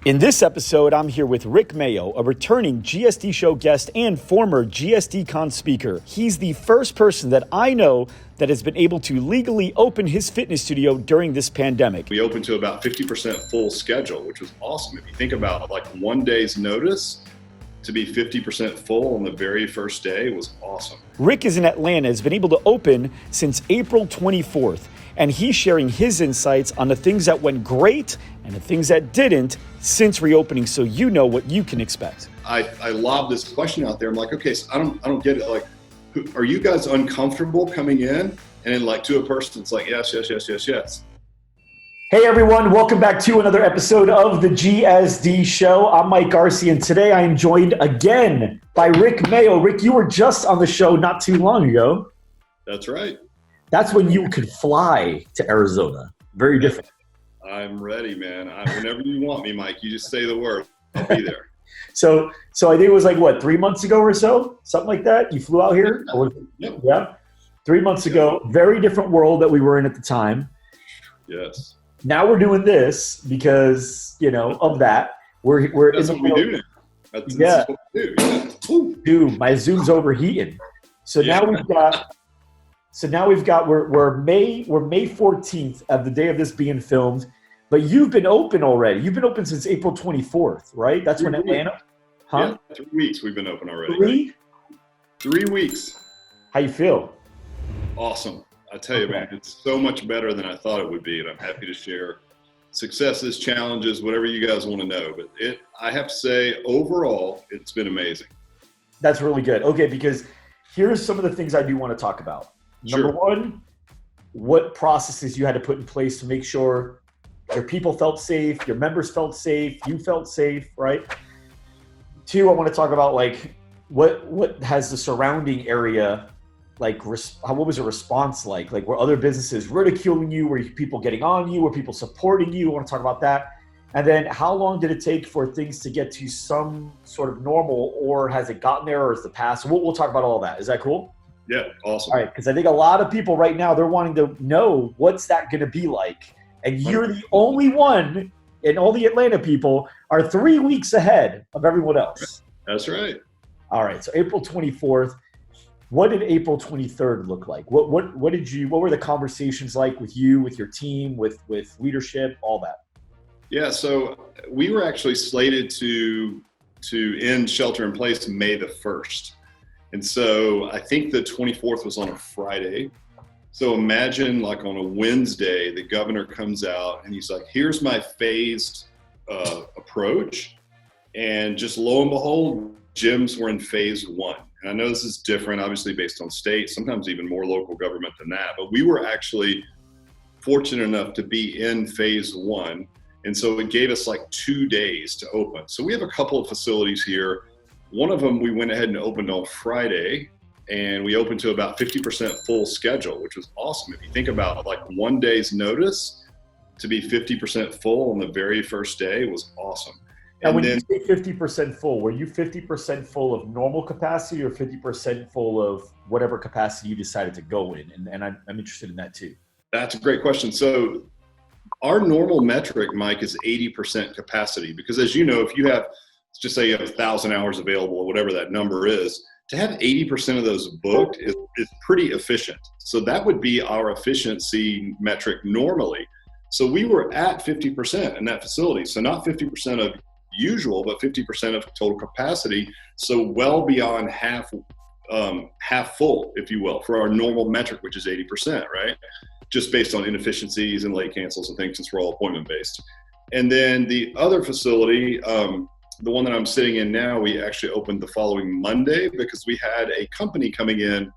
In this episode, I'm here with Rick Mayo, a returning GSD show guest and former GSDCon speaker. He's the first person that I know that has been able to legally open his fitness studio during this pandemic. We opened to about 50% full schedule, which was awesome. If you think about like one day's notice to be 50% full on the very first day was awesome. Rick is in Atlanta, has been able to open since April 24th, and he's sharing his insights on the things that went great and the things that didn't since reopening, so you know what you can expect. I lob this question out there. I'm like, okay, so I don't get it. Like, are you guys uncomfortable coming in? And then like to a person, it's like, yes. Hey everyone, welcome back to another episode of the GSD show. I'm Mike Garcia, and today I am joined again by Rick Mayo. Rick, you were just on the show not too long ago. That's right. That's when you could fly to Arizona. Very different. I'm ready, man. Whenever you want me, Mike, you just say the word. I'll be there. So I think it was like, what, 3 months ago or so? Something like that? You flew out here? Yep. Yeah. 3 months ago. Very different world that we were in at the time. Yes. Now we're doing this because, of that. That's what we do now. That's what we do. Yeah. Dude, my Zoom's overheating. Now we've got we're May 14th of the day of this being filmed, but you've been open already. You've been open since April 24th, right? That's when Atlanta. Huh? Yeah, 3 weeks we've been open already. 3? 3 weeks. How you feel? Awesome. I tell you, man, it's so much better than I thought it would be, and I'm happy to share successes, challenges, whatever you guys want to know. But I have to say, overall, it's been amazing. That's really good. Okay, because here's some of the things I do want to talk about. Number one, what processes you had to put in place to make sure your people felt safe, your members felt safe, you felt safe, right? 2, I want to talk about like what has the surrounding area like, what was the response like? Like, were other businesses ridiculing you? Were people getting on you? Were people supporting you? I want to talk about that. And then how long did it take for things to get to some sort of normal, or has it gotten there, or is the past? We'll talk about all that. Is that cool? Yeah, awesome. All right, because I think a lot of people right now, they're wanting to know what's that going to be like. And you're the only one, and all the Atlanta people are 3 weeks ahead of everyone else. That's right. All right, so April 24th. What did April 23rd look like? What were the conversations like with you, with your team, with leadership, all that? Yeah, so we were actually slated to end shelter in place May the 1st. And so I think the 24th was on a Friday. So imagine like on a Wednesday, the governor comes out and he's like, here's my phased approach. And just lo and behold, gyms were in phase 1. And I know this is different, obviously based on state, sometimes even more local government than that. But we were actually fortunate enough to be in phase 1. And so it gave us like 2 days to open. So we have a couple of facilities here. One of them we went ahead and opened on Friday, and we opened to about 50% full schedule, which was awesome. If you think about like one day's notice to be 50% full on the very first day was awesome. And when you say 50% full, were you 50% full of normal capacity or 50% full of whatever capacity you decided to go in? And I'm interested in that too. That's a great question. So our normal metric, Mike, is 80% capacity, because as you know, if you have, let's just say you have 1,000 hours available or whatever that number is, to have 80% of those booked is pretty efficient. So that would be our efficiency metric normally. So we were at 50% in that facility. So not 50% of usual, but 50% of total capacity. So well beyond half full, if you will, for our normal metric, which is 80%, right? Just based on inefficiencies and late cancels and things, since we're all appointment based. And then the other facility, the one that I'm sitting in now, we actually opened the following Monday because we had a company coming in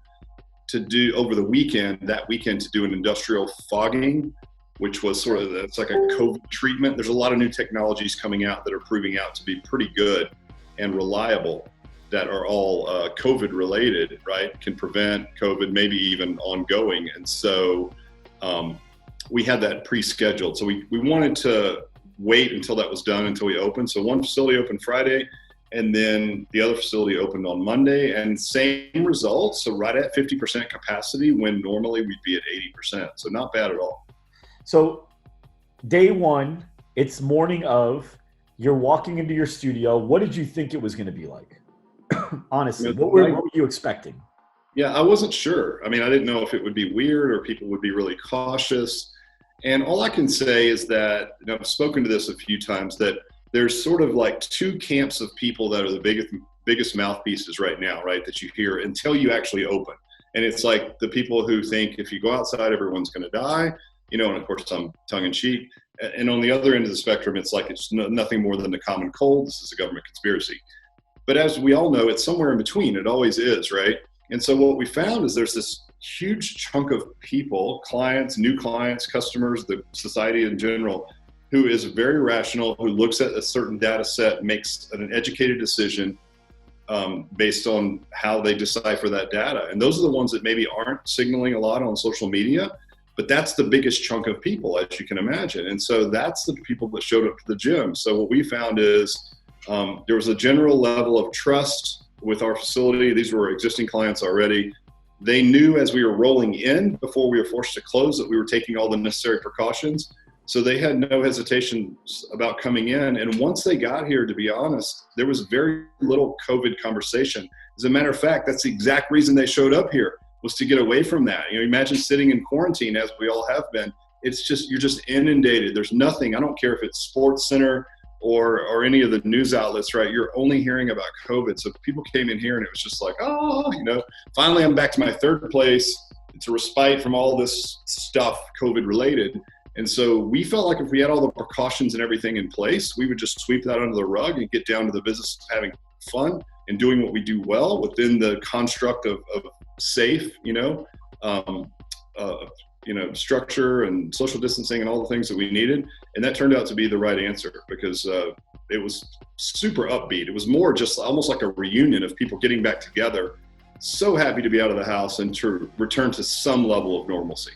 to do over the weekend, to do an industrial fogging, which was it's like a COVID treatment. There's a lot of new technologies coming out that are proving out to be pretty good and reliable, that are all COVID related, right? Can prevent COVID, maybe even ongoing. And so we had that pre-scheduled. So we wanted to wait until that was done until we opened. So one facility opened Friday, and then the other facility opened on Monday, and same results. So right at 50% capacity when normally we'd be at 80%. So not bad at all. So day one, it's morning of, You're walking into your studio. What did you think it was going to be like? Honestly, You know, what were you expecting? Yeah, I wasn't sure. I mean, I didn't know if it would be weird or people would be really cautious. And all I can say is that, and I've spoken to this a few times, that there's sort of like two camps of people that are the biggest mouthpieces right now, right? That you hear until you actually open. And it's like the people who think if you go outside, everyone's going to die, you know, and of course I'm tongue in cheek. And on the other end of the spectrum, it's like it's nothing more than a common cold. This is a government conspiracy. But as we all know, it's somewhere in between. It always is, right? And so what we found is there's this huge chunk of people, clients, new clients, customers, the society in general, who is very rational, who looks at a certain data set, makes an educated decision based on how they decipher that data. And those are the ones that maybe aren't signaling a lot on social media, but that's the biggest chunk of people, as you can imagine. And so that's the people that showed up to the gym. So what we found is there was a general level of trust with our facility. These were existing clients already. They knew as we were rolling in before we were forced to close that we were taking all the necessary precautions. So they had no hesitation about coming in. And once they got here, to be honest, there was very little COVID conversation. As a matter of fact, that's the exact reason they showed up here, was to get away from that. You know, imagine sitting in quarantine as we all have been. It's just, you're just inundated. There's nothing, I don't care if it's Sports Center or any of the news outlets, right? You're only hearing about COVID. So people came in here and it was just like, oh, you know, finally I'm back to my third place. It's a respite from all this stuff COVID related. And so we felt like if we had all the precautions and everything in place, we would just sweep that under the rug and get down to the business of having fun and doing what we do well within the construct of safe, structure and social distancing and all the things that we needed. And that turned out to be the right answer because it was super upbeat. It was more just almost like a reunion of people getting back together, so happy to be out of the house and to return to some level of normalcy.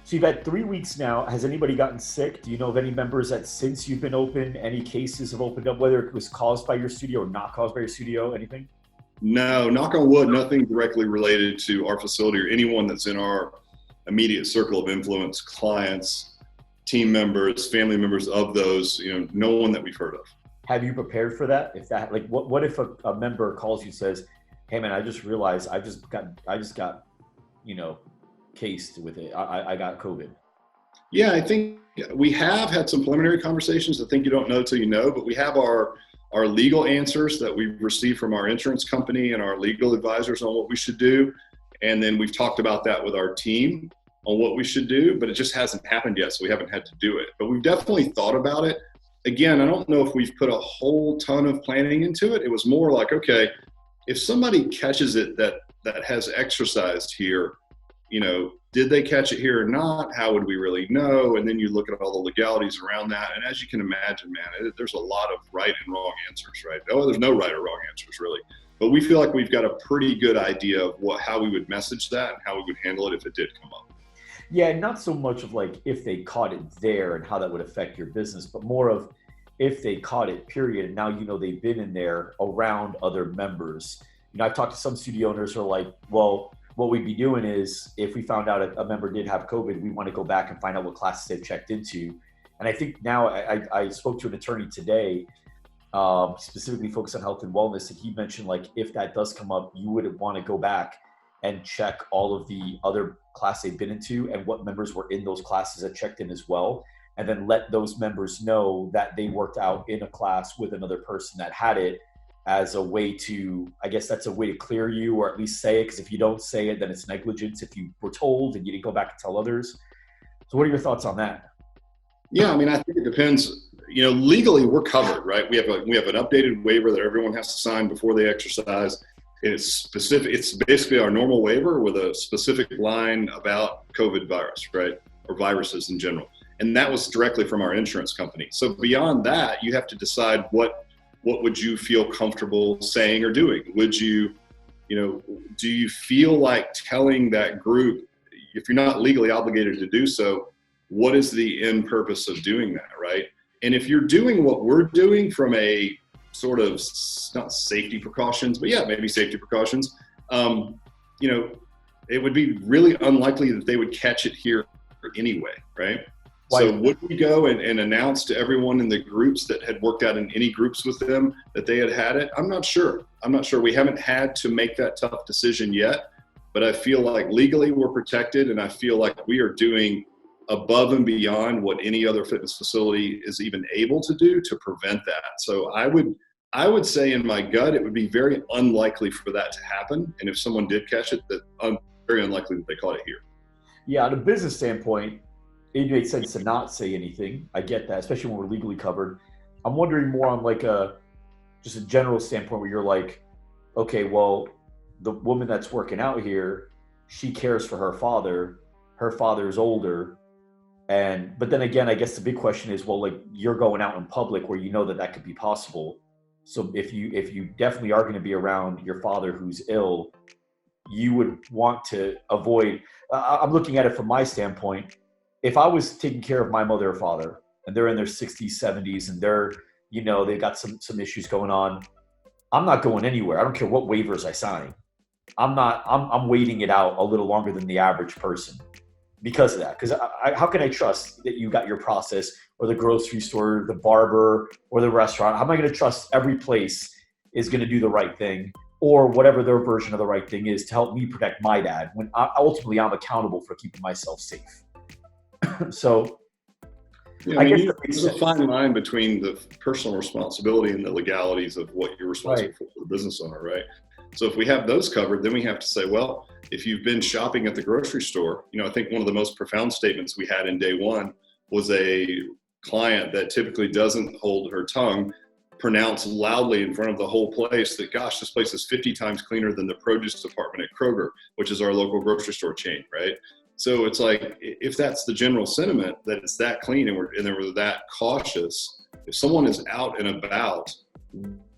So you've had 3 weeks now. Has anybody gotten sick? Do you know of any members that since you've been open, any cases have opened up, whether it was caused by your studio or not caused by your studio, anything? No, knock on wood, nothing directly related to our facility or anyone that's in our immediate circle of influence, clients, team members, family members of those, no one that we've heard of. Have you prepared for that? If that, like, what if a member calls you and says, hey man, I just realized I just got, cased with it. I got COVID. Yeah, I think we have had some preliminary conversations. I think you don't know till you know, but we have our legal answers that we've received from our insurance company and our legal advisors on what we should do. And then we've talked about that with our team on what we should do, but it just hasn't happened yet, so we haven't had to do it. But we've definitely thought about it. Again, I don't know if we've put a whole ton of planning into it. It was more like, okay, if somebody catches it that has exercised here, did they catch it here or not? How would we really know? And then you look at all the legalities around that. And as you can imagine, man, there's a lot of right and wrong answers, right? Oh, there's no right or wrong answers, really. But we feel like we've got a pretty good idea of how we would message that and how we would handle it if it did come up. Yeah, not so much of like if they caught it there and how that would affect your business, but more of if they caught it, period. And now they've been in there around other members. I've talked to some studio owners who are like, well, what we'd be doing is if we found out a member did have COVID, we want to go back and find out what classes they've checked into. And I think now I spoke to an attorney today, specifically focused on health and wellness. And he mentioned like, if that does come up, you would want to go back and check all of the other classes they've been into and what members were in those classes that checked in as well. And then let those members know that they worked out in a class with another person that had it, as a way to, I guess that's a way to clear you, or at least say it. Because if you don't say it, then it's negligence if you were told and you didn't go back and tell others. So what are your thoughts on that? Yeah, I mean, I think it depends. Legally we're covered, right? We have an updated waiver that everyone has to sign before they exercise. It's specific. It's basically our normal waiver with a specific line about COVID virus, right? Or viruses in general. And that was directly from our insurance company. So beyond that, you have to decide what would you feel comfortable saying or doing? Would you, do you feel like telling that group, if you're not legally obligated to do so, what is the end purpose of doing that, right? And if you're doing what we're doing from a sort of, not safety precautions, but yeah, maybe safety precautions, it would be really unlikely that they would catch it here anyway, right? So would we go and announce to everyone in the groups that had worked out in any groups with them that they had it? I'm not sure. We haven't had to make that tough decision yet, but I feel like legally we're protected, and I feel like we are doing above and beyond what any other fitness facility is even able to do to prevent that. So I would say in my gut, it would be very unlikely for that to happen. And if someone did catch it, that very unlikely that they caught it here. Yeah, on a business standpoint, it makes sense to not say anything. I get that, especially when we're legally covered. I'm wondering more on like just a general standpoint where you're like, okay, well, the woman that's working out here, she cares for her father. Her father is older. But then again, I guess the big question is, well, like you're going out in public where you know that could be possible. So if you definitely are going to be around your father who's ill, you would want to avoid, I'm looking at it from my standpoint. If I was taking care of my mother or father and they're in their 60s, 70s, and they've got some issues going on, I'm not going anywhere. I don't care what waivers I sign. I'm waiting it out a little longer than the average person because of that. Because how can I trust that you got your process, or the grocery store, the barber, or the restaurant? How am I going to trust every place is going to do the right thing, or whatever their version of the right thing is to help me protect my dad when ultimately I'm accountable for keeping myself safe? So I guess there's a fine line between the personal responsibility and the legalities of what you're responsible for the business owner, right? So if we have those covered, then we have to say, well, if you've been shopping at the grocery store, I think one of the most profound statements we had in day one was a client that typically doesn't hold her tongue pronounce loudly in front of the whole place that, gosh, this place is 50 times cleaner than the produce department at Kroger, which is our local grocery store chain, right? So it's like, if that's the general sentiment, that it's that clean and we're that cautious, if someone is out and about,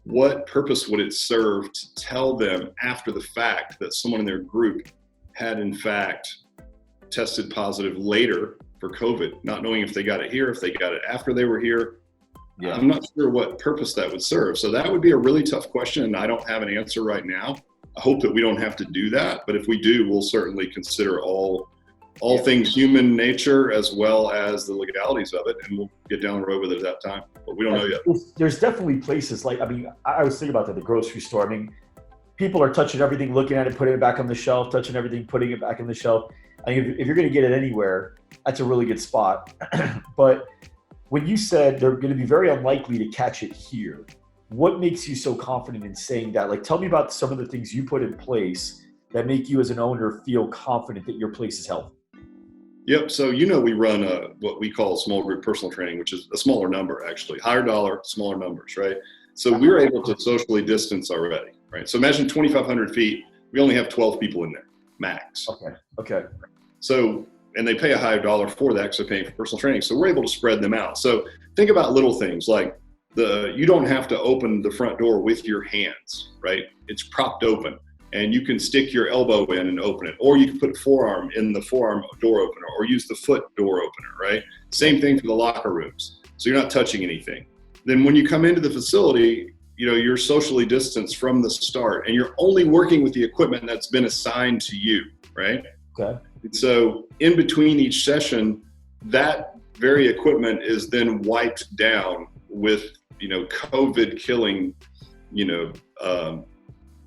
what purpose would it serve to tell them after the fact that someone in their group had in fact tested positive later for COVID, not knowing if they got it here, if they got it after they were here? Yeah. I'm not sure what purpose that would serve. So that would be a really tough question, and I don't have an answer right now. I hope that we don't have to do that, but if we do, we'll certainly consider all things human nature as well as the legalities of it, and we'll get down the road with it at that time. But we don't know yet. There's definitely places like, I was thinking about that, the grocery store. People are touching everything, looking at it, putting it back on the shelf, touching everything, putting it back on the shelf. If you're going to get it anywhere, that's a really good spot. But when you said they're going to be very unlikely to catch it here, what makes you so confident in saying that? Like, tell me about some of the things you put in place that make you as an owner feel confident that your place is healthy. Yep. So, we run what we call small group personal training, which is a smaller number, actually. Higher dollar, smaller numbers, right? So we're able to socially distance already, right? So imagine 2,500 feet. We only have 12 people in there, max. Okay. So, and they pay a higher dollar for that because they're paying for personal training. So we're able to spread them out. So think about little things like you don't have to open the front door with your hands, right? It's propped open. And you can stick your elbow in and open it, or you can put a forearm in the forearm door opener, or use the foot door opener, right? Same thing for the locker rooms. So you're not touching anything. Then when you come into the facility, you're socially distanced from the start, and you're only working with the equipment that's been assigned to you, right? Okay. And so in between each session, that very equipment is then wiped down with, COVID killing,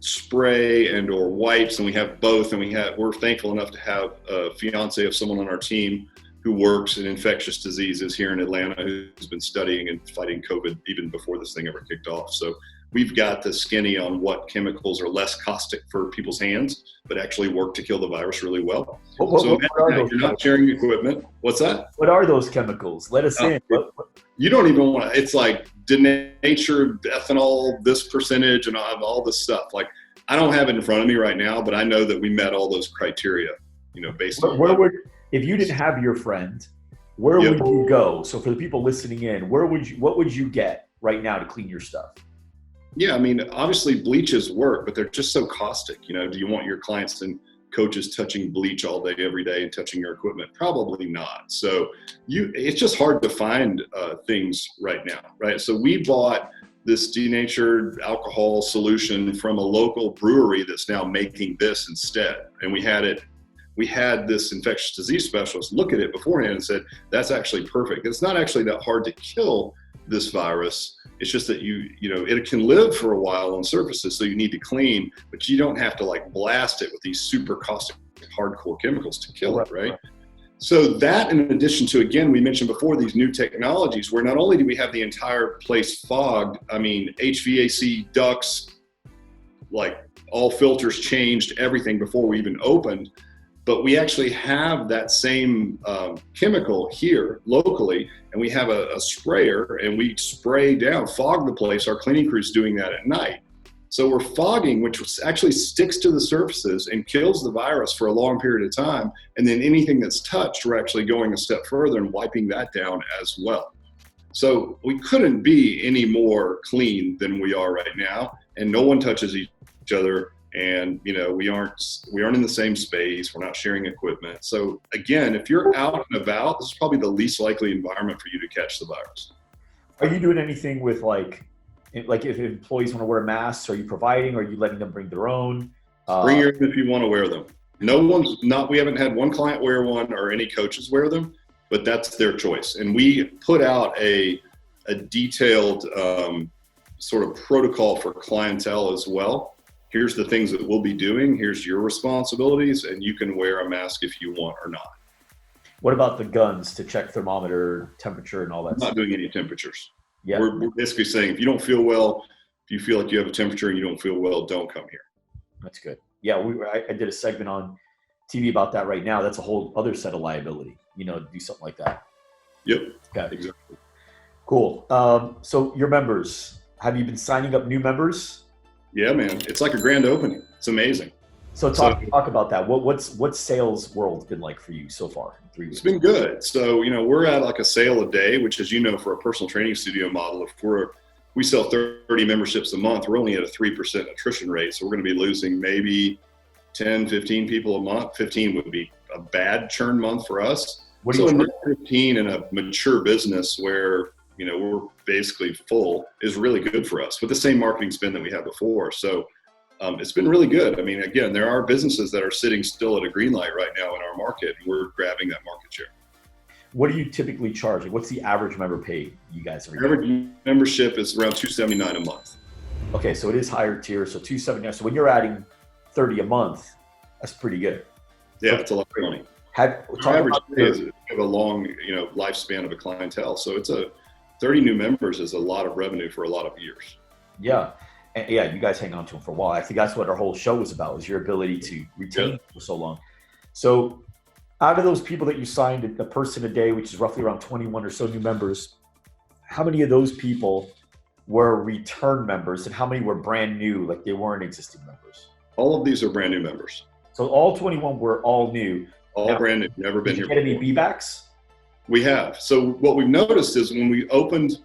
spray and or wipes, and we have both, and we're thankful enough to have a fiance of someone on our team who works in infectious diseases here in Atlanta, who's been studying and fighting COVID even before this thing ever kicked off. So we've got the skinny on what chemicals are less caustic for people's hands, but actually work to kill the virus really well. So you're not sharing equipment. What's that? What are those chemicals? Let us in. You don't even want to, it's like denatured ethanol, this percentage, and all this stuff. Like, I don't have it in front of me right now, but I know that we met all those criteria, based on. If you didn't have your friend, where would you go? So for the people listening in, what would you get right now to clean your stuff? Yeah, obviously bleaches work, but they're just so caustic. Do you want your clients and coaches touching bleach all day, every day, and touching your equipment? Probably not. So it's just hard to find things right now, right? So we bought this denatured alcohol solution from a local brewery that's now making this instead. And we had it we had this infectious disease specialist look at it beforehand and said, that's actually perfect. It's not actually that hard to kill this virus. It's just that it can live for a while on surfaces, so you need to clean, but you don't have to like blast it with these super caustic hardcore chemicals to kill it, right? So that, in addition to, again, we mentioned before, these new technologies where not only do we have the entire place fogged, I mean, HVAC ducts, like all filters changed, everything before we even opened, but we actually have that same chemical here locally, and we have a sprayer, and we spray down, fog the place. Our cleaning crew's doing that at night. So we're fogging, which actually sticks to the surfaces and kills the virus for a long period of time. And then anything that's touched, we're actually going a step further and wiping that down as well. So we couldn't be any more clean than we are right now. And no one touches each other. And, we aren't in the same space. We're not sharing equipment. So again, if you're out and about, this is probably the least likely environment for you to catch the virus. Are you doing anything with like if employees want to wear masks, are you providing, or are you letting them bring their own? Bring your own if you want to wear them. We haven't had one client wear one or any coaches wear them, but that's their choice. And we put out a detailed sort of protocol for clientele as well. Here's the things that we'll be doing. Here's your responsibilities, and you can wear a mask if you want or not. What about the guns to check thermometer, temperature, and all that stuff? Not doing any temperatures. Yeah. We're basically saying, if you don't feel well, if you feel like you have a temperature and you don't feel well, don't come here. That's good. Yeah, I did a segment on TV about that right now. That's a whole other set of liability, to do something like that. Yep. Okay. Exactly. Cool. So your members, have you been signing up new members? Yeah, man. It's like a grand opening. It's amazing. So talk about that. What's sales world been like for you so far in 3 weeks? It's been good. So, we're at like a sale a day, which, as for a personal training studio model, if we sell 30 memberships a month, we're only at a 3% attrition rate. So we're going to be losing maybe 10, 15 people a month. 15 would be a bad churn month for us. So 15 in a mature business where, we're basically full is really good for us with the same marketing spend that we had before. So it's been really good. I mean, again, there are businesses that are sitting still at a green light right now in our market, and we're grabbing that market share. What do you typically charge? What's the average member pay you guys are? Average membership is around $279 a month. Okay, so it is higher tier, so $279. So when you're adding 30 a month, that's pretty good. Yeah, it's a lot of money. Average is a long, lifespan of a clientele. So it's 30 new members is a lot of revenue for a lot of years. Yeah. And yeah, you guys hang on to them for a while. I think that's what our whole show was about, was your ability to retain them for so long. So out of those people that you signed a person a day, which is roughly around 21 or so new members, how many of those people were return members and how many were brand new, like they weren't existing members? All of these are brand new members. So all 21 were all new. All brand new, never been here before. Did you get any B-backs? We have. So what we've noticed is when we opened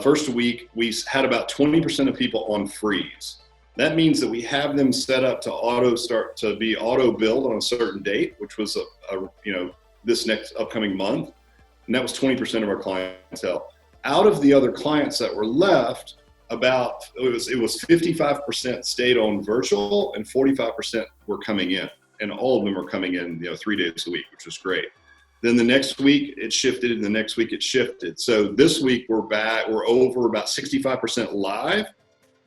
first week, we had about 20% of people on freeze. That means that we have them set up to be auto billed on a certain date, which was this next upcoming month, and that was 20% of our clientele. Out of the other clients that were left, it was 55% stayed on virtual and 45% were coming in, and all of them are coming in 3 days a week, which was great. Then the next week it shifted, and the next week it shifted. So this week we're over about 65% live,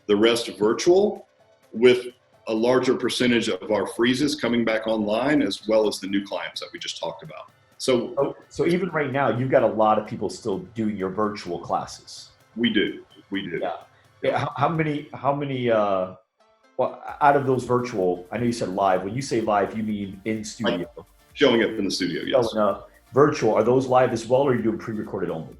the rest virtual, with a larger percentage of our freezes coming back online, as well as the new clients that we just talked about. So even right now, you've got a lot of people still doing your virtual classes. We do. Yeah. How many, out of those virtual, I know you said live. When you say live, you mean in studio? Showing up in the studio, yes. Virtual, are those live as well, or are you doing pre-recorded only?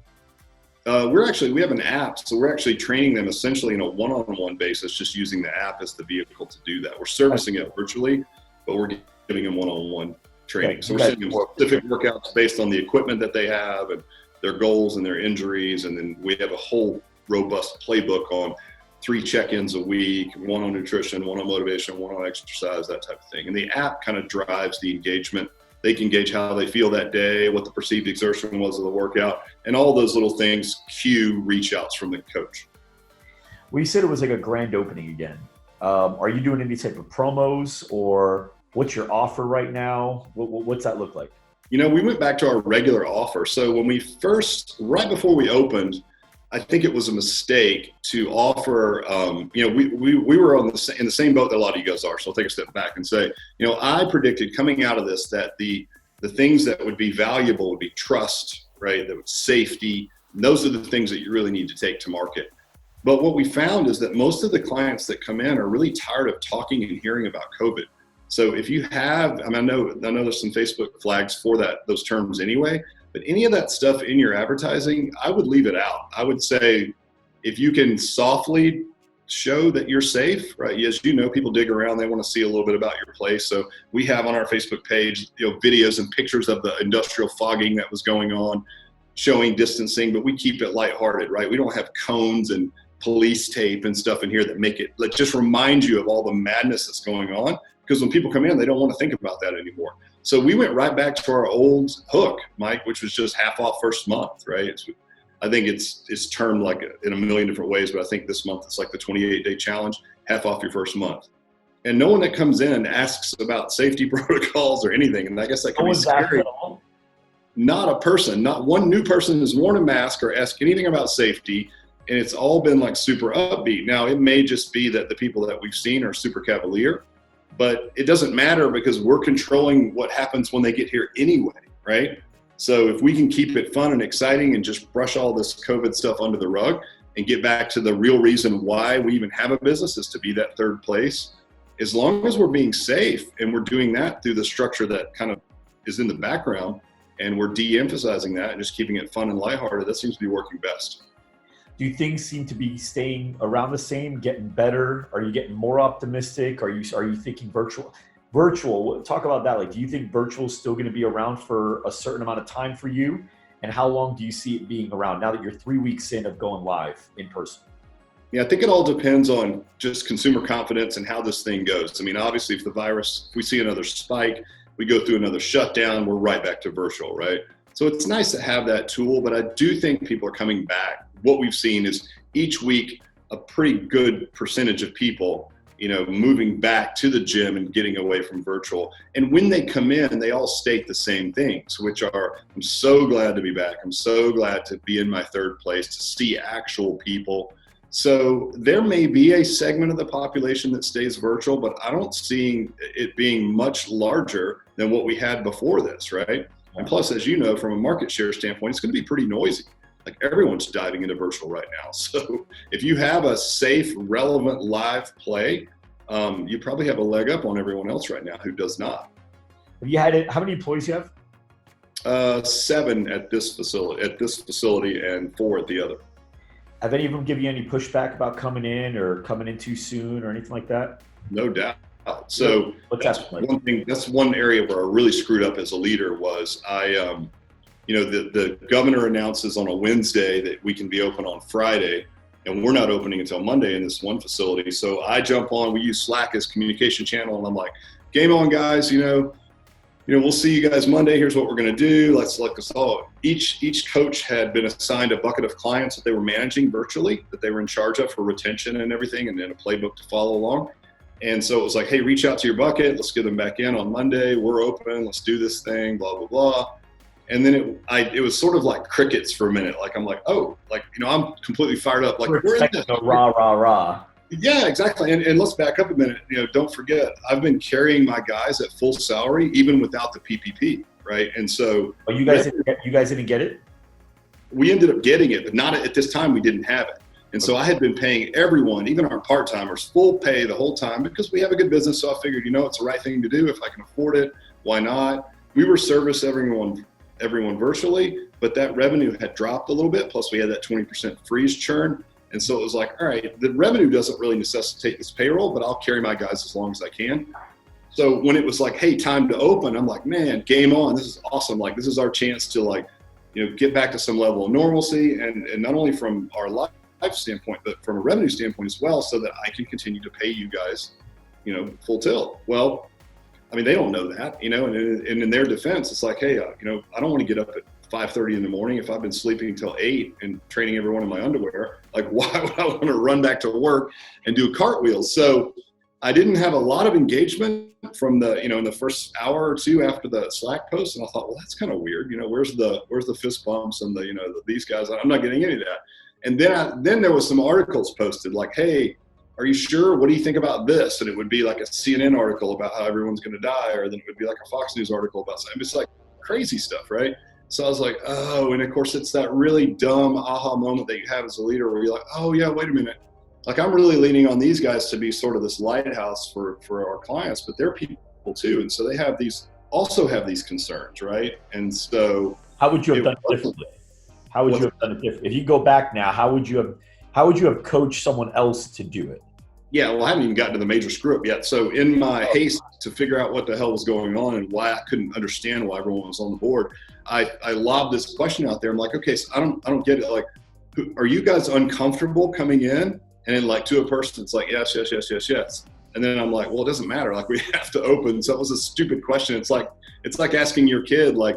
We have an app, so we're actually training them essentially in a one-on-one basis, just using the app as the vehicle to do that. We're servicing it virtually, but we're giving them one-on-one training. Okay, so we're sending them specific workouts based on the equipment that they have and their goals and their injuries, and then we have a whole robust playbook on 3 check-ins a week, 1 on nutrition, 1 on motivation, 1 on exercise, that type of thing. And the app kind of drives the engagement. They can gauge how they feel that day, what the perceived exertion was of the workout, and all those little things cue reach outs from the coach. Well, you said it was like a grand opening again. Are you doing any type of promos, or What's your offer right now? What's that look like? We went back to our regular offer. So when we first, right before we opened, I think it was a mistake to offer. We were in the same boat that a lot of you guys are. So I'll take a step back and say, I predicted coming out of this that the things that would be valuable would be trust, right? That was safety. And those are the things that you really need to take to market. But what we found is that most of the clients that come in are really tired of talking and hearing about COVID. So if you have, I know there's some Facebook flags for those terms anyway, but any of that stuff in your advertising, I would leave it out. I would say if you can softly show that you're safe, right? As people dig around, they want to see a little bit about your place. So we have on our Facebook page, videos and pictures of the industrial fogging that was going on, showing distancing, but we keep it lighthearted, right? We don't have cones and police tape and stuff in here that just remind you of all the madness that's going on. Because when people come in, they don't want to think about that anymore. So we went right back to our old hook, Mike, which was just half off first month, right? I think it's termed like in a million different ways, but I think this month it's like the 28-day challenge, half off your first month. And no one that comes in asks about safety protocols or anything. And I guess that can be scary. Not a person, not one new person has worn a mask or asked anything about safety. And it's all been like super upbeat. Now, it may just be that the people that we've seen are super cavalier, but it doesn't matter because we're controlling what happens when they get here anyway, right? So if we can keep it fun and exciting and just brush all this COVID stuff under the rug and get back to the real reason why we even have a business is to be that third place, as long as we're being safe and we're doing that through the structure that kind of is in the background and we're de-emphasizing that and just keeping it fun and lighthearted, that seems to be working best. Do things seem to be staying around the same, getting better? Are you getting more optimistic? Are you thinking virtual? Talk about that. Like, do you think virtual is still going to be around for a certain amount of time for you? And how long do you see it being around now that you're 3 weeks in of going live in person? Yeah, I think it all depends on just consumer confidence and how this thing goes. I mean, obviously, if we see another spike, we go through another shutdown, we're right back to virtual, right? So it's nice to have that tool, but I do think people are coming back. What we've seen is each week, a pretty good percentage of people, moving back to the gym and getting away from virtual. And when they come in, they all state the same things, which are, I'm so glad to be back. I'm so glad to be in my third place, to see actual people. So there may be a segment of the population that stays virtual, but I don't see it being much larger than what we had before this, right? And plus, as you know, from a market share standpoint, it's going to be pretty noisy. Like everyone's diving into virtual right now. So if you have a safe, relevant live play, you probably have a leg up on everyone else right now who does not. Have you had it? How many employees you have? 7 at this facility and 4 at the other. Have any of them give you any pushback about coming in or coming in too soon or anything like that? No doubt. So that's one thing. That's one area where I really screwed up as a leader was the governor announces on a Wednesday that we can be open on Friday, and we're not opening until Monday in this one facility. So I jump on. We use Slack as communication channel, and I'm like, "Game on, guys! We'll see you guys Monday. Here's what we're going to do. Let's select us all." Each coach had been assigned a bucket of clients that they were managing virtually, that they were in charge of for retention and everything, and then a playbook to follow along. And so it was like, "Hey, reach out to your bucket. Let's get them back in on Monday. We're open. Let's do this thing. Blah blah blah." And then it was sort of like crickets for a minute. Like I'm like, oh, like I'm completely fired up. Like we're in this. Rah. Yeah, exactly. And let's back up a minute. Don't forget, I've been carrying my guys at full salary even without the PPP, right? And so, you guys didn't get it? We ended up getting it, but not at this time. We didn't have it. And so I had been paying everyone, even our part-timers, full pay the whole time because we have a good business. So I figured, it's the right thing to do. If I can afford it, why not? We were service everyone virtually, but that revenue had dropped a little bit. Plus we had that 20% freeze churn. And so it was like, all right, the revenue doesn't really necessitate this payroll, but I'll carry my guys as long as I can. So when it was like, hey, time to open, I'm like, man, game on. This is awesome. Like, this is our chance to get back to some level of normalcy. And not only from our life standpoint, but from a revenue standpoint as well, so that I can continue to pay you guys, full tilt. Well, I mean, they don't know that, and in their defense, it's like, hey, I don't want to get up at 5:30 in the morning if I've been sleeping until 8 and training everyone in my underwear. Like, why would I want to run back to work and do cartwheels? So I didn't have a lot of engagement from the, in the first hour or two after the Slack post. And I thought, well, that's kind of weird. Where's the fist bumps and these guys, I'm not getting any of that. And then there was some articles posted like, hey, are you sure? What do you think about this? And it would be like a CNN article about how everyone's going to die. Or then it would be like a Fox News article about something. It's like crazy stuff, right? So I was like, oh, and of course it's that really dumb aha moment that you have as a leader where you're like, oh yeah, wait a minute. Like I'm really leaning on these guys to be sort of this lighthouse for our clients, but they're people too. And so they have these concerns, right? And so how would you have done it differently? How would you have done it differently? If you go back now, how would you have coached someone else to do it? Yeah, well, I haven't even gotten to the major screw up yet. So in my haste to figure out what the hell was going on and why I couldn't understand why everyone was on the board, I lobbed this question out there. I'm like, okay, so I don't get it. Like, are you guys uncomfortable coming in? And then like to a person, it's like, yes. And then I'm like, well, it doesn't matter. Like we have to open. So it was a stupid question. It's like asking your kid, like,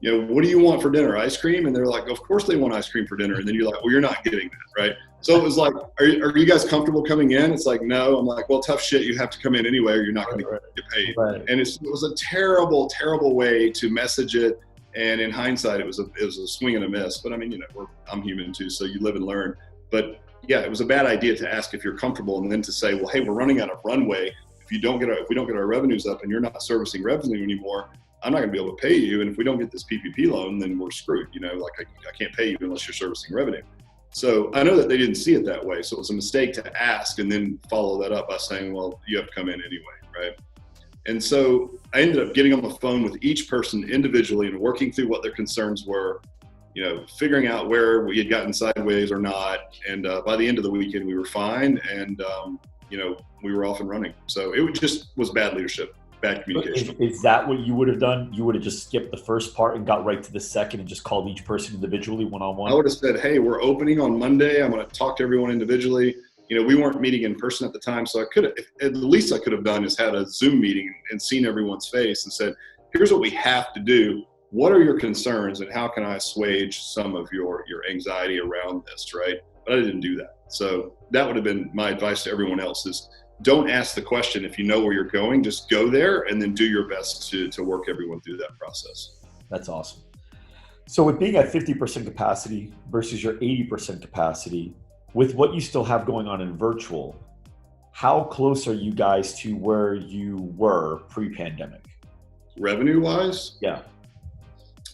what do you want for dinner? Ice cream? And they're like, of course they want ice cream for dinner. And then you're like, well, you're not getting that, right? So it was like, are you guys comfortable coming in? It's like, no. I'm like, well, tough shit. You have to come in anyway, or you're not going to get paid. Right. And it was a terrible, terrible way to message it. And in hindsight, it was a swing and a miss. But I mean, I'm human too, so you live and learn. But yeah, it was a bad idea to ask if you're comfortable, and then to say, well, hey, we're running out of runway. If we don't get our revenues up, and you're not servicing revenue anymore, I'm not going to be able to pay you. And if we don't get this PPP loan, then we're screwed. Like I can't pay you unless you're servicing revenue. So I know that they didn't see it that way. So it was a mistake to ask and then follow that up by saying, well, you have to come in anyway, right? And so I ended up getting on the phone with each person individually and working through what their concerns were, figuring out where we had gotten sideways or not. And by the end of the weekend, we were fine. And, we were off and running. So it just was bad leadership, bad communication. Is that what you would have done? You would have just skipped the first part and got right to the second and just called each person individually one-on-one? I would have said, hey, we're opening on Monday. I'm going to talk to everyone individually. We weren't meeting in person at the time. So the least I could have done is had a Zoom meeting and seen everyone's face and said, here's what we have to do. What are your concerns and how can I assuage some of your anxiety around this, right? But I didn't do that. So that would have been my advice to everyone else is don't ask the question if you know where you're going, just go there and then do your best to work everyone through that process. That's awesome. So with being at 50% capacity versus your 80% capacity, with what you still have going on in virtual, how close are you guys to where you were pre-pandemic? Revenue-wise? Yeah.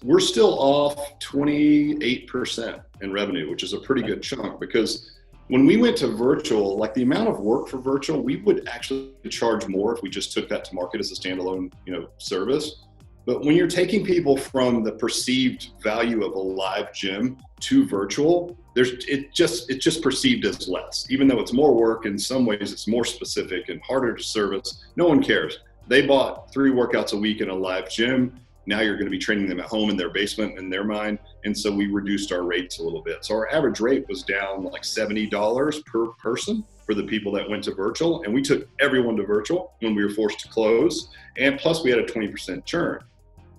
We're still off 28% in revenue, which is a pretty good chunk because when we went to virtual, like the amount of work for virtual, we would actually charge more if we just took that to market as a standalone, service. But when you're taking people from the perceived value of a live gym to virtual, it's just perceived as less. Even though it's more work, in some ways it's more specific and harder to service. No one cares. They bought 3 workouts a week in a live gym. Now you're going to be training them at home in their basement in their mind. And so we reduced our rates a little bit. So our average rate was down like $70 per person for the people that went to virtual. And we took everyone to virtual when we were forced to close. And plus we had a 20% churn.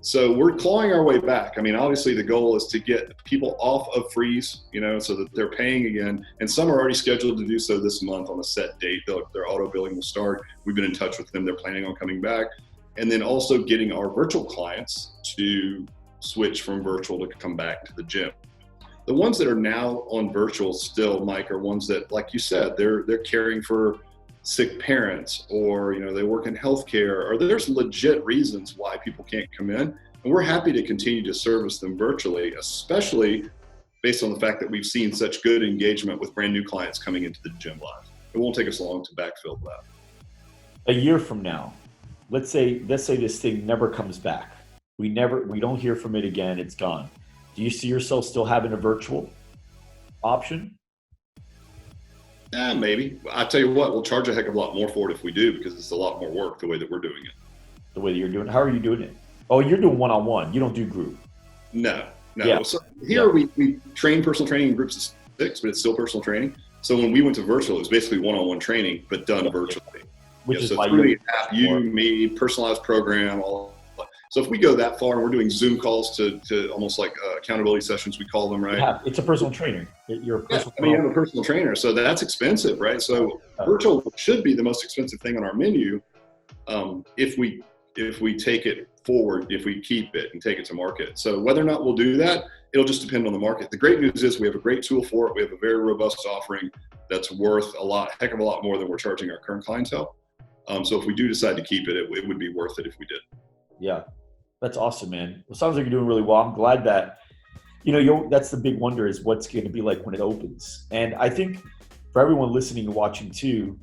So we're clawing our way back. I mean, obviously the goal is to get people off of freeze, so that they're paying again. And some are already scheduled to do so this month on a set date. Their auto billing will start. We've been in touch with them. They're planning on coming back. And then also getting our virtual clients to switch from virtual to come back to the gym. The ones that are now on virtual still, Mike, are ones that, like you said, they're caring for sick parents, or they work in healthcare, or there's legit reasons why people can't come in. And we're happy to continue to service them virtually, especially based on the fact that we've seen such good engagement with brand new clients coming into the gym live. It won't take us long to backfill that. A year from now, let's say this thing never comes back. We don't hear from it again. It's gone. Do you see yourself still having a virtual option? Maybe. I tell you what, we'll charge a heck of a lot more for it if we do, because it's a lot more work the way that we're doing it. The way that you're doing it? How are you doing it? Oh, you're doing one-on-one. You don't do group. No. Yeah. So here we train personal training in groups of 6, but it's still personal training. So when we went to virtual, it was basically one-on-one training, but done virtually. Which is so why you, me, personalized program, all. So if we go that far and we're doing Zoom calls to almost like accountability sessions, we call them, right? Yeah, it's a personal trainer. You're a personal I mean, you have a personal trainer, so that's expensive, right? So virtual should be the most expensive thing on our menu if we take it forward, if we keep it and take it to market. So whether or not we'll do that, it'll just depend on the market. The great news is we have a great tool for it. We have a very robust offering that's worth heck of a lot more than we're charging our current clientele. So if we do decide to keep it, it would be worth it if we did. Yeah, that's awesome, man. It sounds like you're doing really well. I'm glad that, that's the big wonder is what's going to be like when it opens. And I think for everyone listening and watching too,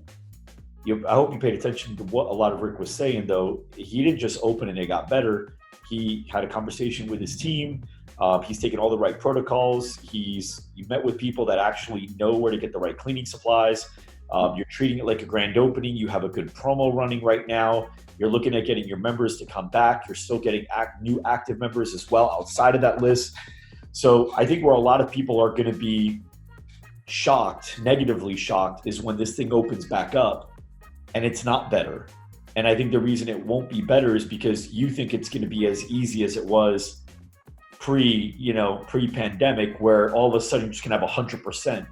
I hope you paid attention to what a lot of Rick was saying, though. He didn't just open and it got better. He had a conversation with his team. He's taken all the right protocols. You met with people that actually know where to get the right cleaning supplies. You're treating it like a grand opening. You have a good promo running right now. You're looking at getting your members to come back. You're still getting new active members as well outside of that list. So I think where a lot of people are going to be shocked, negatively shocked, is when this thing opens back up and it's not better. And I think the reason it won't be better is because you think it's going to be as easy as it was pre-pandemic, where all of a sudden you're just going to have 100%.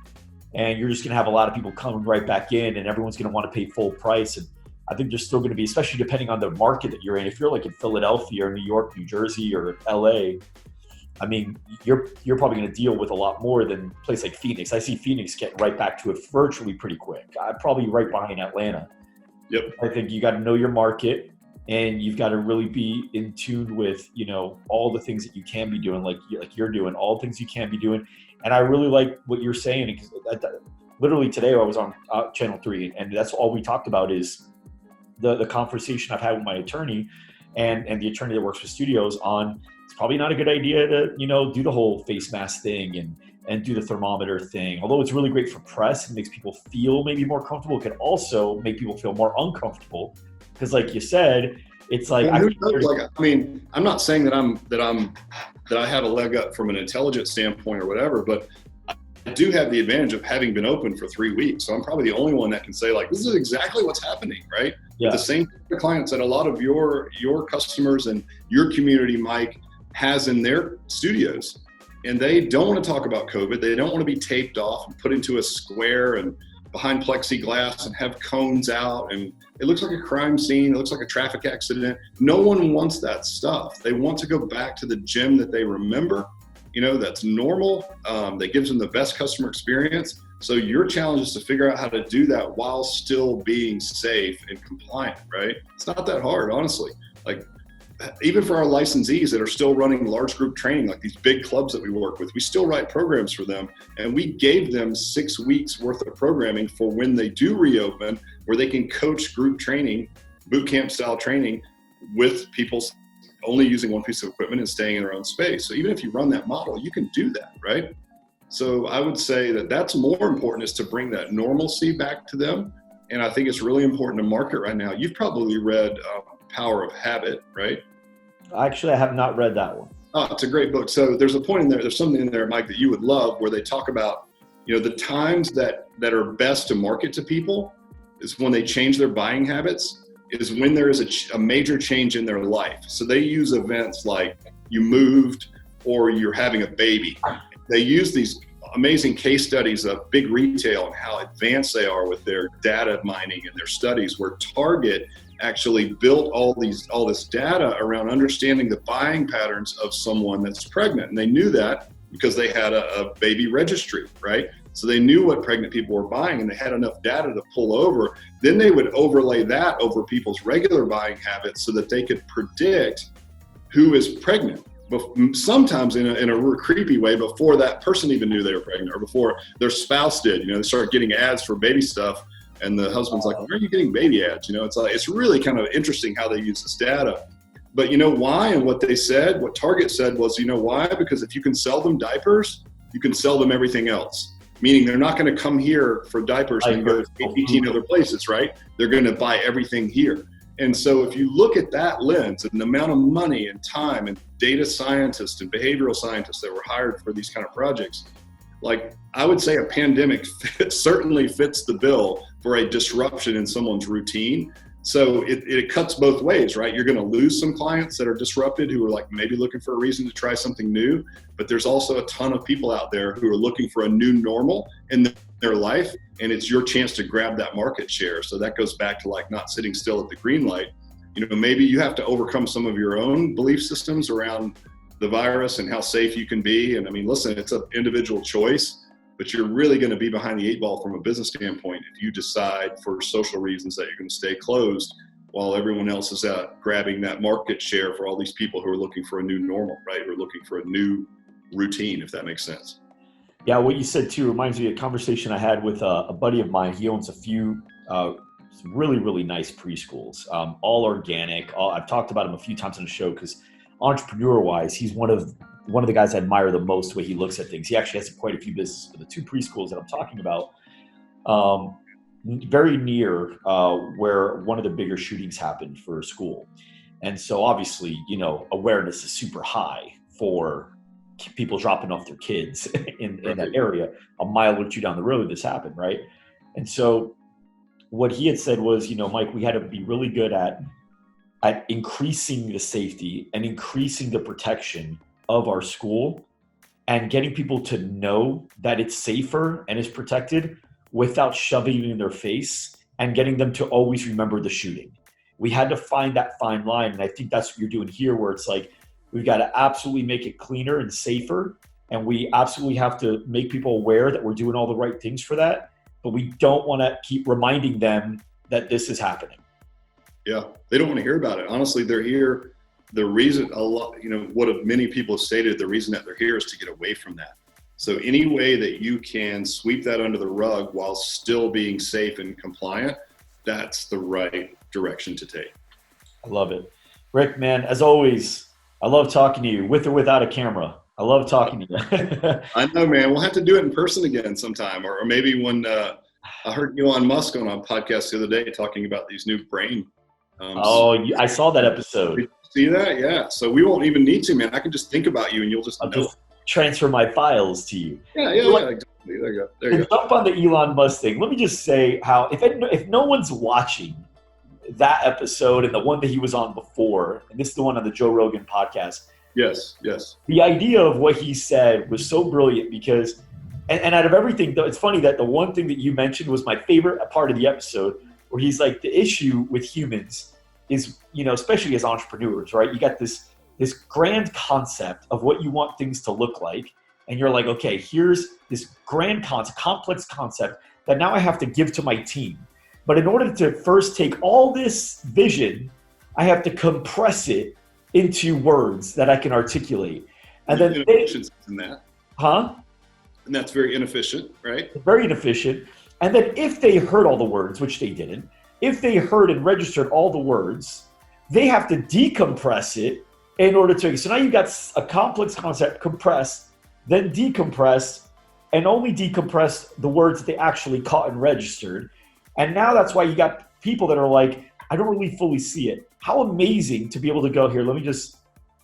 And you're just going to have a lot of people coming right back in, and everyone's going to want to pay full price. And I think there's still going to be, especially depending on the market that you're in. If you're like in Philadelphia or New York, New Jersey, or LA, I mean, you're probably going to deal with a lot more than a place like Phoenix. I see Phoenix getting right back to it virtually pretty quick. I'm probably right behind Atlanta. Yep. I think you got to know your market, and you've got to really be in tune with, all the things that you can be doing, like you're doing, all the things you can be doing. And I really like what you're saying, because literally today I was on Channel 3, and that's all we talked about is the conversation I've had with my attorney and the attorney that works for studios on, it's probably not a good idea to, do the whole face mask thing and do the thermometer thing. Although it's really great for press and makes people feel maybe more comfortable, it can also make people feel more uncomfortable. Because like you said, it's like, I'm not saying that I have a leg up from an intelligence standpoint or whatever, but I do have the advantage of having been open for 3 weeks. So I'm probably the only one that can say, like, this is exactly what's happening, right? Yeah. The same clients that a lot of your customers and your community, Mike, has in their studios. And they don't want to talk about COVID. They don't want to be taped off and put into a square and behind plexiglass and have cones out. And it looks like a crime scene. It looks like a traffic accident. No one wants that stuff. They want to go back to the gym that they remember, that's normal, that gives them the best customer experience. So your challenge is to figure out how to do that while still being safe and compliant, right? It's not that hard, honestly. Like, even for our licensees that are still running large group training, like these big clubs that we work with, we still write programs for them. And we gave them 6 weeks worth of programming for when they do reopen, where they can coach group training, boot camp style training, with people only using one piece of equipment and staying in their own space. So even if you run that model, you can do that, right? So I would say that that's more important, is to bring that normalcy back to them. And I think it's really important to market right now. You've probably read Power of Habit, right? Actually, I have not read that one. Oh, it's a great book. So there's a point in there, there's something in there, Mike, that you would love, where they talk about, the times that are best to market to people is when they change their buying habits, is when there is a major change in their life. So they use events like you moved or you're having a baby. They use these amazing case studies of big retail and how advanced they are with their data mining and their studies, where Target actually built all this data around understanding the buying patterns of someone that's pregnant. And they knew that because they had a baby registry, right? So they knew what pregnant people were buying, and they had enough data to pull over. Then they would overlay that over people's regular buying habits so that they could predict who is pregnant. But sometimes in a real creepy way, before that person even knew they were pregnant, or before their spouse did. They start getting ads for baby stuff. And the husband's like, where are you getting baby ads? It's really kind of interesting how they use this data. But why? And what they said, what Target said was, why? Because if you can sell them diapers, you can sell them everything else. Meaning they're not going to come here for diapers and go to 18 other places, right? They're going to buy everything here. And so if you look at that lens and the amount of money and time and data scientists and behavioral scientists that were hired for these kind of projects, like, I would say a pandemic certainly fits the bill for a disruption in someone's routine. So it cuts both ways, right? You're going to lose some clients that are disrupted who are like maybe looking for a reason to try something new, but there's also a ton of people out there who are looking for a new normal in their life, and it's your chance to grab that market share. So that goes back to like not sitting still at the green light. You know, maybe you have to overcome some of your own belief systems around the virus and how safe you can be. And I mean, listen, it's an individual choice, but you're really going to be behind the 8 ball from a business standpoint if you decide for social reasons that you're going to stay closed while everyone else is out grabbing that market share for all these people who are looking for a new normal, right? Who are looking for a new routine, if that makes sense. Yeah, what you said too reminds me of a conversation I had with a buddy of mine. He owns a few really, really nice preschools, all organic. I've talked about him a few times on the show because entrepreneur-wise, he's one of the guys I admire the most, the way he looks at things. He actually has quite a few businesses for the 2 preschools that I'm talking about, very near where one of the bigger shootings happened for a school. And so obviously, you know, awareness is super high for people dropping off their kids in that area. A mile or 2 down the road, this happened, right? And so what he had said was, you know, Mike, we had to be really good at increasing the safety and increasing the protection of our school and getting people to know that it's safer and is protected without shoving it in their face and getting them to always remember the shooting. We had to find that fine line. And I think that's what you're doing here, where it's like, we've got to absolutely make it cleaner and safer. And we absolutely have to make people aware that we're doing all the right things for that. But we don't want to keep reminding them that this is happening. Yeah, they don't want to hear about it. Honestly, they're here. The reason what many people have stated, the reason that they're here is to get away from that. So any way that you can sweep that under the rug while still being safe and compliant, that's the right direction to take. I love it. Rick, man, as always, I love talking to you with or without a camera. I love talking to you. I know, man. We'll have to do it in person again sometime, or maybe when I heard Elon Musk on a podcast the other day talking about these new brain. I saw that episode. Did you see that? Yeah. So we won't even need to, man. I can just think about you and you'll just know. Transfer my files to you. Yeah, exactly. There you go. Jump on the Elon Musk thing. Let me just say how, if no one's watching that episode and the one that he was on before, and this is the one on the Joe Rogan podcast. Yes. The idea of what he said was so brilliant because, and out of everything, though, it's funny that the one thing that you mentioned was my favorite part of the episode, where he's like, the issue with humans is, you know, especially as entrepreneurs, right? You got this grand concept of what you want things to look like. And you're like, okay, here's this grand concept, complex concept that now I have to give to my team. But in order to first take all this vision, I have to compress it into words that I can articulate. And then inefficiencies in that. Huh? And that's very inefficient, right? Very inefficient. And then if they heard all the words, which they didn't, if they heard and registered all the words, they have to decompress it in order to. So now you've got a complex concept compressed, then decompressed, and only decompressed the words that they actually caught and registered. And now that's why you got people that are like, I don't really fully see it. How amazing to be able to go here. Let me just,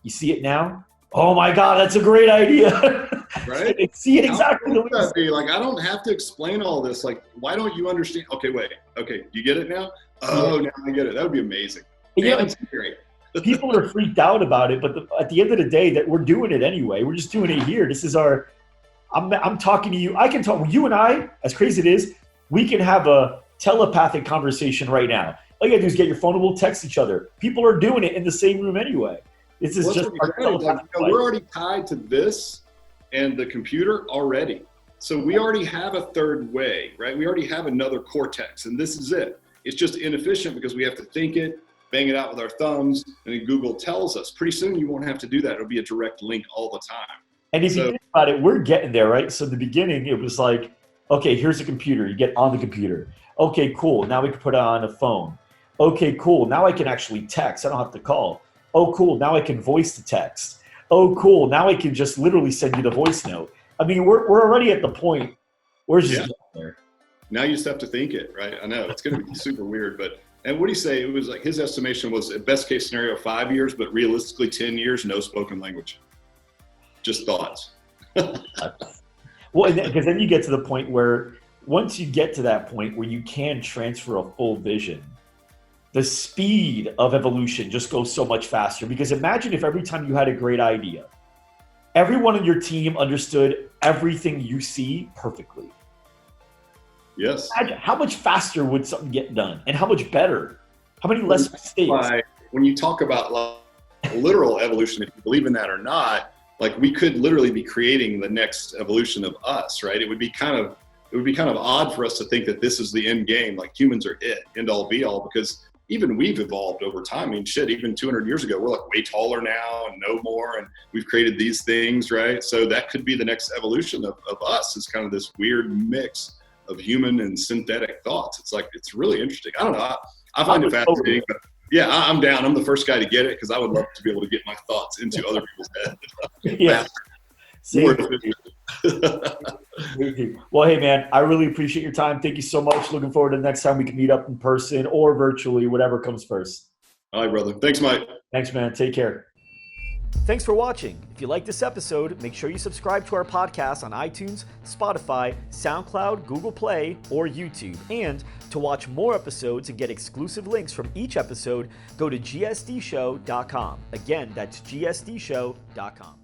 you see it now? Oh my God, that's a great idea. Right? See it exactly the way that be? Like, I don't have to explain all this. Like, why don't you understand? Okay, wait. Okay, you get it now? Oh, now I get it. That would be amazing. Yeah, that's great. People are freaked out about it, but at the end of the day, that we're doing it anyway. We're just doing it here. This is our. I'm talking to you. I can talk. You and I, as crazy as it is, we can have a telepathic conversation right now. All you gotta do is get your phone and we'll text each other. People are doing it in the same room anyway. This is just our telepathic life. We're already tied to this and the computer already. So we already have a third way, right? We already have another cortex, and this is it. It's just inefficient because we have to think it, bang it out with our thumbs, and then Google tells us. Pretty soon you won't have to do that. It'll be a direct link all the time. And if you think about it, we're getting there, right? So in the beginning, it was like, okay, here's a computer. You get on the computer. Okay, cool. Now we can put it on a phone. Okay, cool. Now I can actually text. I don't have to call. Oh, cool. Now I can voice to text. Oh, cool. Now I can just literally send you the voice note. I mean, we're already at the point. We're just getting there. Now you just have to think it, right? I know it's going to be super weird, but and what do you say? It was like his estimation was at best case scenario 5 years, but realistically 10 years, no spoken language. Just thoughts. Well, because then you get to the point where once you get to that point where you can transfer a full vision, the speed of evolution just goes so much faster. Because imagine if every time you had a great idea, everyone on your team understood everything you see perfectly. Yes. Imagine how much faster would something get done, and how much better? How many less mistakes? When you talk about like literal evolution, if you believe in that or not, like we could literally be creating the next evolution of us, right? It would be kind of odd for us to think that this is the end game, like humans are it, end all be all, because even we've evolved over time. I mean, shit, even 200 years ago, we're like way taller now and no more, and we've created these things, right? So that could be the next evolution of us, is kind of this weird mix of human and synthetic thoughts. It's like, it's really interesting. I don't know. I find it fascinating. But yeah, I'm down. I'm the first guy to get it, because I would love to be able to get my thoughts into other people's heads. Yeah. More efficient. Well, hey, man, I really appreciate your time. Thank you so much. Looking forward to the next time we can meet up in person or virtually, whatever comes first. All right, brother. Thanks, Mike. Thanks, man. Take care. Thanks for watching. If you like this episode, make sure you subscribe to our podcast on iTunes, Spotify, SoundCloud, Google Play, or YouTube. And to watch more episodes and get exclusive links from each episode, go to gsdshow.com. Again, that's gsdshow.com.